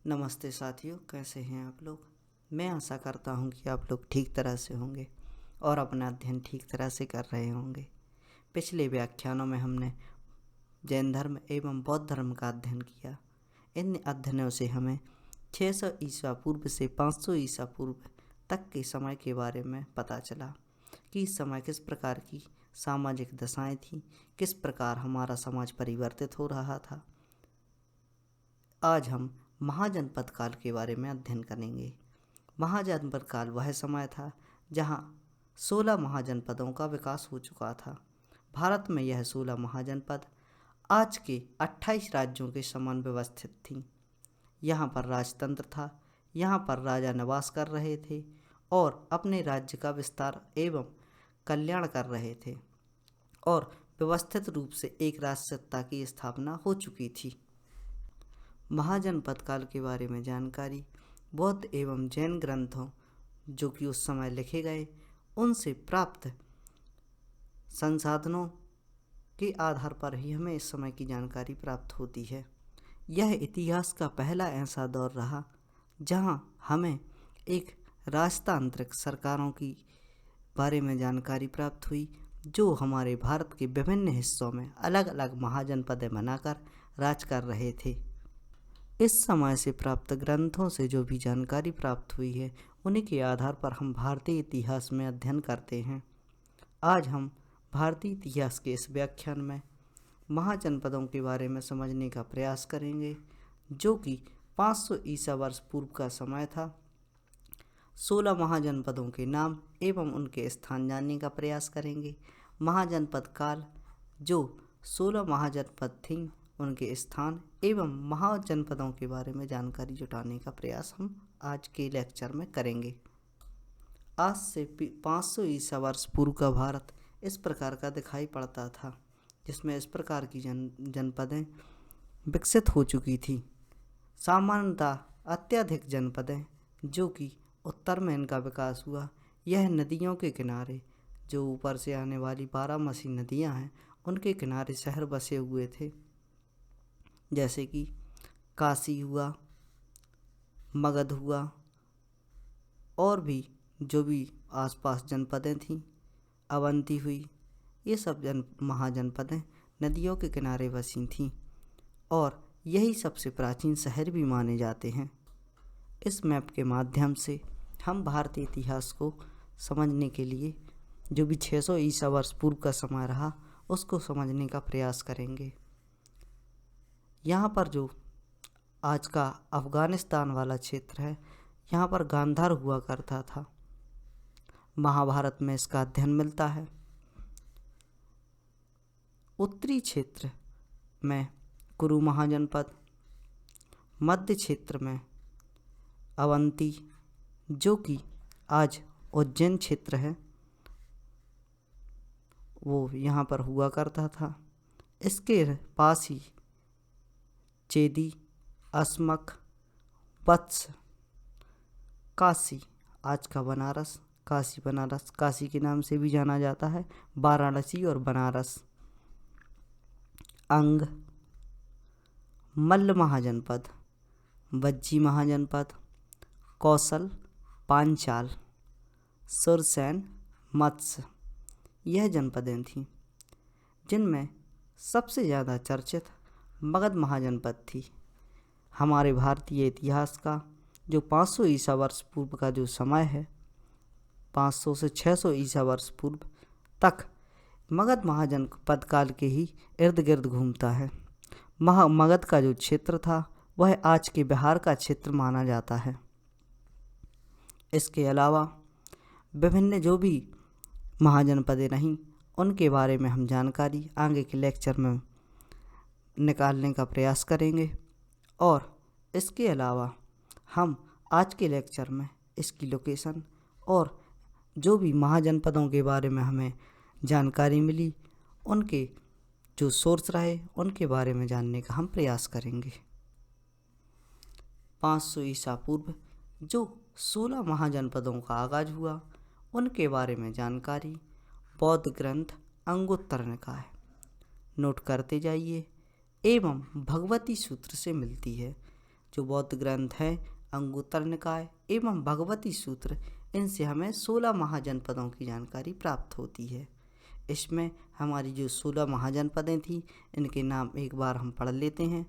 नमस्ते साथियों, कैसे हैं आप लोग। मैं आशा करता हूं कि आप लोग ठीक तरह से होंगे और अपना अध्ययन ठीक तरह से कर रहे होंगे। पिछले व्याख्यानों में हमने जैन धर्म एवं बौद्ध धर्म का अध्ययन किया। इन अध्ययनों से हमें 600 ईसा पूर्व से 500 ईसा पूर्व तक के समय के बारे में पता चला कि इस समय किस प्रकार की सामाजिक दशाएं थीं, किस प्रकार हमारा समाज परिवर्तित हो रहा था। आज हम महाजनपद काल के बारे में अध्ययन करेंगे। महाजनपद काल वह समय था जहां 16 महाजनपदों का विकास हो चुका था। भारत में यह 16 महाजनपद आज के 28 राज्यों के समान व्यवस्थित थीं। यहाँ पर राजतंत्र था, यहाँ पर राजा निवास कर रहे थे और अपने राज्य का विस्तार एवं कल्याण कर रहे थे और व्यवस्थित रूप से एक राजसत्ता की स्थापना हो चुकी थी। महाजनपद काल के बारे में जानकारी बौद्ध एवं जैन ग्रंथों जो कि उस समय लिखे गए उनसे प्राप्त संसाधनों के आधार पर ही हमें इस समय की जानकारी प्राप्त होती है। यह इतिहास का पहला ऐसा दौर रहा जहां हमें एक राजतांत्रिक सरकारों की बारे में जानकारी प्राप्त हुई जो हमारे भारत के विभिन्न हिस्सों में अलग अलग महाजनपदें बनाकर राज कर रहे थे। इस समय से प्राप्त ग्रंथों से जो भी जानकारी प्राप्त हुई है उन्हीं के आधार पर हम भारतीय इतिहास में अध्ययन करते हैं। आज हम भारतीय इतिहास के इस व्याख्यान में महाजनपदों के बारे में समझने का प्रयास करेंगे जो कि 500 ईसा वर्ष पूर्व का समय था। 16 महाजनपदों के नाम एवं उनके स्थान जानने का प्रयास करेंगे। महाजनपद काल जो 16 महाजनपद थीं उनके स्थान एवं महाजनपदों के बारे में जानकारी जुटाने का प्रयास हम आज के लेक्चर में करेंगे। आज से 500 ईसा वर्ष पूर्व का भारत इस प्रकार का दिखाई पड़ता था जिसमें इस प्रकार की जनपदें विकसित हो चुकी थी। सामान्यतः अत्यधिक जनपदें जो कि उत्तर में इनका विकास हुआ, यह नदियों के किनारे जो ऊपर से आने वाली 12 नदियां हैं उनके किनारे शहर बसे हुए थे, जैसे कि काशी हुआ, मगध हुआ और भी जो भी आसपास जनपदें थीं, अवंती हुई, ये सब महाजनपदें नदियों के किनारे बसी थीं और यही सबसे प्राचीन शहर भी माने जाते हैं। इस मैप के माध्यम से हम भारतीय इतिहास को समझने के लिए जो भी 600 ईसा वर्ष पूर्व का समय रहा उसको समझने का प्रयास करेंगे। यहाँ पर जो आज का अफ़गानिस्तान वाला क्षेत्र है, यहाँ पर गांधार हुआ करता था। महाभारत में इसका अध्ययन मिलता है। उत्तरी क्षेत्र में कुरु महाजनपद, मध्य क्षेत्र में अवंती जो कि आज उज्जैन क्षेत्र है वो यहाँ पर हुआ करता था। इसके पास ही चेदी, अस्मक, वत्स, काशी, आज का बनारस, काशी बनारस, काशी के नाम से भी जाना जाता है, वाराणसी और बनारस, अंग, मल्ल महाजनपद, वज्जी महाजनपद, कौशल, पांचाल, सुरसैन, मत्स्य, यह जनपदें थीं जिनमें सबसे ज़्यादा चर्चित मगध महाजनपद थी। हमारे भारतीय इतिहास का जो 500 ईसा वर्ष पूर्व का जो समय है, 500 से 600 ईसा वर्ष पूर्व तक मगध महाजनपद काल के ही इर्द गिर्द घूमता है। मगध का जो क्षेत्र था वह आज के बिहार का क्षेत्र माना जाता है। इसके अलावा विभिन्न जो भी महाजनपदें रहीं उनके बारे में हम जानकारी आगे के लेक्चर में निकालने का प्रयास करेंगे और इसके अलावा हम आज के लेक्चर में इसकी लोकेशन और जो भी महाजनपदों के बारे में हमें जानकारी मिली उनके जो सोर्स रहे उनके बारे में जानने का हम प्रयास करेंगे। 500 ईसा पूर्व जो 16 महाजनपदों का आगाज हुआ उनके बारे में जानकारी बौद्ध ग्रंथ अंगुत्तर निकाय, नोट करते जाइए, एवं भगवती सूत्र से मिलती है। जो बौद्ध ग्रंथ हैं अंगुत्तर निकाय एवं भगवती सूत्र, इनसे हमें 16 महाजनपदों की जानकारी प्राप्त होती है। इसमें हमारी जो 16 महाजनपदें थी इनके नाम एक बार हम पढ़ लेते हैं।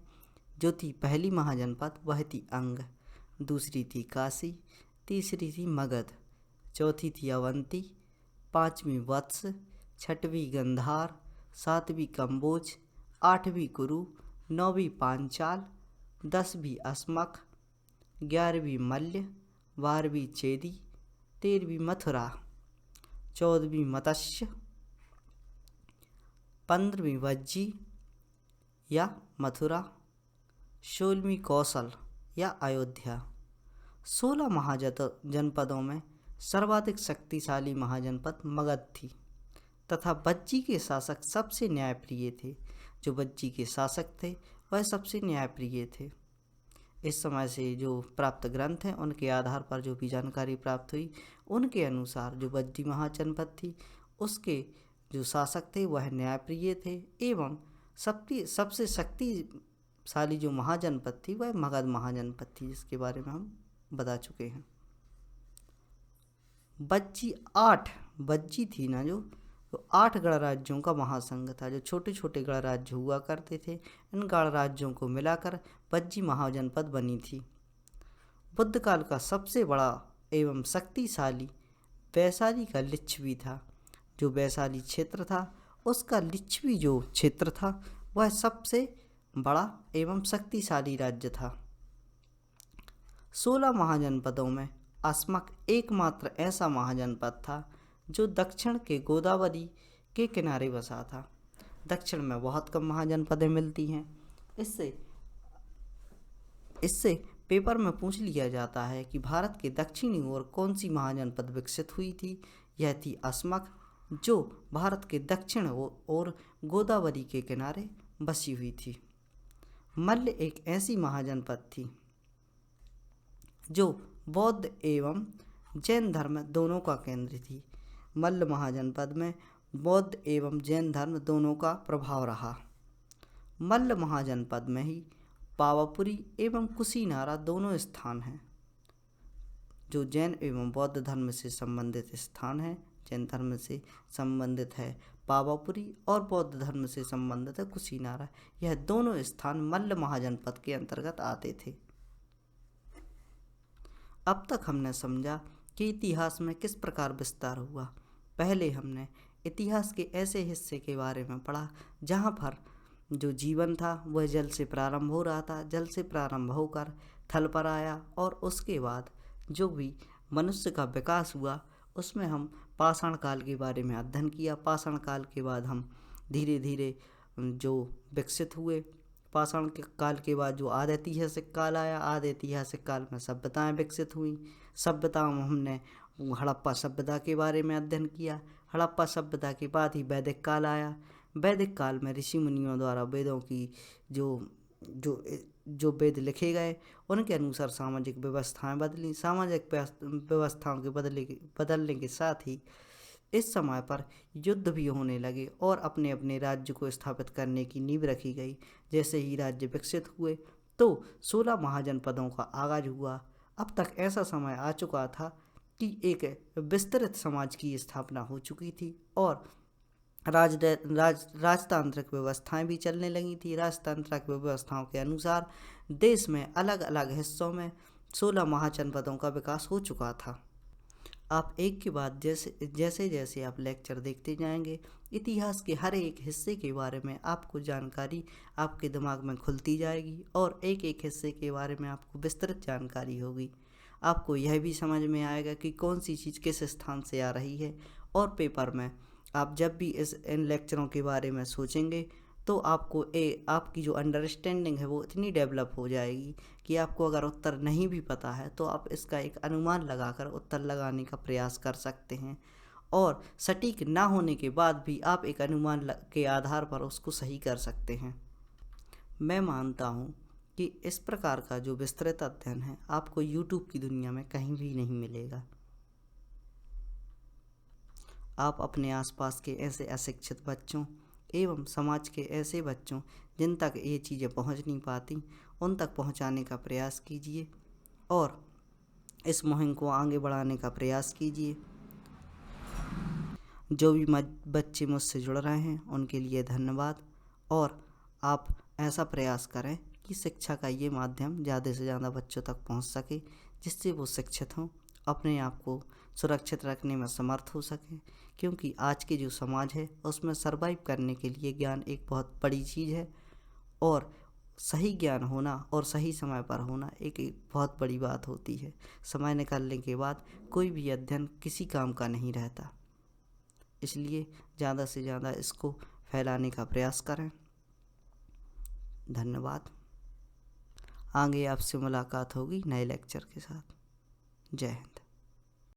जो थी पहली महाजनपद वह थी अंग, दूसरी थी काशी, तीसरी थी मगध, चौथी थी अवंती, पाँचवीं वत्स, छठवीं गंधार, सातवीं कंबोज, आठवीं कुरु, नौवीं पांचाल, 10वीं अस्मक, 11वीं मल्य, 12वीं चेदी, 13वीं मथुरा, 14वीं मत्स्य, 15वीं वज्जी या मथुरा, 16वीं कौशल या अयोध्या। 16 महाजनपदों में सर्वाधिक शक्तिशाली महाजनपद मगध थी तथा वज्जी के शासक सबसे न्यायप्रिय थे। जो वज्जी के शासक थे वह सबसे न्यायप्रिय थे। इस समय से जो प्राप्त ग्रंथ हैं उनके आधार पर जो भी जानकारी प्राप्त हुई उनके अनुसार जो वज्जी महाजनपद थी उसके जो शासक थे वह न्यायप्रिय थे एवं सबसे शक्तिशाली जो महाजनपद थी वह मगध महाजनपद थी, जिसके बारे में हम बता चुके हैं। वज्जी थी ना जो 8 गणराज्यों का महासंघ था। जो छोटे छोटे गणराज्य हुआ करते थे इन गणराज्यों को मिलाकर वज्जी महाजनपद बनी थी। बुद्ध काल का सबसे बड़ा एवं शक्तिशाली वैशाली का लिच्छवी था। जो वैशाली क्षेत्र था उसका लिच्छवी जो क्षेत्र था वह सबसे बड़ा एवं शक्तिशाली राज्य था। 16 महाजनपदों में अस्मक एकमात्र ऐसा महाजनपद था जो दक्षिण के गोदावरी के किनारे बसा था। दक्षिण में बहुत कम महाजनपदें मिलती हैं। इससे पेपर में पूछ लिया जाता है कि भारत के दक्षिणी ओर कौन सी महाजनपद विकसित हुई थी। यह थी अस्मक, जो भारत के दक्षिण ओर गोदावरी के किनारे बसी हुई थी। मल्ल एक ऐसी महाजनपद थी जो बौद्ध एवं जैन धर्म दोनों का केंद्र थी। मल्ल महाजनपद में बौद्ध एवं जैन धर्म दोनों का प्रभाव रहा। मल्ल महाजनपद में ही पावापुरी एवं कुशीनारा दोनों स्थान हैं। जो जैन एवं बौद्ध धर्म से संबंधित स्थान है, जैन धर्म से संबंधित है पावापुरी और बौद्ध धर्म से संबंधित है कुशीनारा, यह दोनों स्थान मल्ल महाजनपद के अंतर्गत आते थे। अब तक हमने समझा कि इतिहास में किस प्रकार विस्तार हुआ। पहले हमने इतिहास के ऐसे हिस्से के बारे में पढ़ा जहाँ पर जो जीवन था वह जल से प्रारंभ हो रहा था, जल से प्रारंभ होकर थल पर आया और उसके बाद जो भी मनुष्य का विकास हुआ उसमें हम पाषाण काल के बारे में अध्ययन किया। पाषाण काल के बाद हम धीरे धीरे जो विकसित हुए। पाषाण के काल के बाद जो आदि ऐतिहासिक काल आया, आदि ऐतिहासिक काल में सभ्यताएं विकसित हुई। सभ्यताओं में हमने हड़प्पा सभ्यता के बारे में अध्ययन किया। हड़प्पा सभ्यता के बाद ही वैदिक काल आया। वैदिक काल में ऋषि मुनियों द्वारा वेदों की जो वेद लिखे गए उनके अनुसार सामाजिक व्यवस्थाएं बदली। सामाजिक व्यवस्थाओं के बदलने के साथ ही इस समय पर युद्ध भी होने लगे और अपने अपने राज्य को स्थापित करने की नींव रखी गई। जैसे ही राज्य विकसित हुए तो 16 महाजनपदों का आगाज हुआ। अब तक ऐसा समय आ चुका था कि एक विस्तृत समाज की स्थापना हो चुकी थी और राजतांत्रिक व्यवस्थाएं भी चलने लगी थी। राजतांत्रिक व्यवस्थाओं के अनुसार देश में अलग अलग हिस्सों में 16 महाजनपदों का विकास हो चुका था। आप एक के बाद जैसे जैसे आप लेक्चर देखते जाएंगे इतिहास के हर एक हिस्से के बारे में आपको जानकारी आपके दिमाग में खुलती जाएगी और एक एक हिस्से के बारे में आपको विस्तृत जानकारी होगी। आपको यह भी समझ में आएगा कि कौन सी चीज़ किस स्थान से आ रही है और पेपर में आप जब भी इन लेक्चरों के बारे में सोचेंगे तो आपको आपकी जो अंडरस्टैंडिंग है वो इतनी डेवलप हो जाएगी कि आपको अगर उत्तर नहीं भी पता है तो आप इसका एक अनुमान लगाकर उत्तर लगाने का प्रयास कर सकते हैं और सटीक ना होने के बाद भी आप एक अनुमान के आधार पर उसको सही कर सकते हैं। मैं मानता हूँ कि इस प्रकार का जो विस्तृत अध्ययन है आपको YouTube की दुनिया में कहीं भी नहीं मिलेगा। आप अपने आसपास के ऐसे अशिक्षित बच्चों एवं समाज के ऐसे बच्चों जिन तक ये चीज़ें पहुंच नहीं पाती उन तक पहुंचाने का प्रयास कीजिए और इस मुहिम को आगे बढ़ाने का प्रयास कीजिए। जो भी बच्चे मुझसे जुड़ रहे हैं उनके लिए धन्यवाद। और आप ऐसा प्रयास करें कि शिक्षा का ये माध्यम ज़्यादा से ज़्यादा बच्चों तक पहुंच सके, जिससे वो शिक्षित हों, अपने आप को सुरक्षित रखने में समर्थ हो सकें। क्योंकि आज के जो समाज है उसमें सरवाइव करने के लिए ज्ञान एक बहुत बड़ी चीज़ है, और सही ज्ञान होना और सही समय पर होना एक बहुत बड़ी बात होती है। समय निकालने के बाद कोई भी अध्ययन किसी काम का नहीं रहता। इसलिए ज़्यादा से ज़्यादा इसको फैलाने का प्रयास करें। धन्यवाद। आगे आपसे मुलाकात होगी नए लेक्चर के साथ। जय हिंद।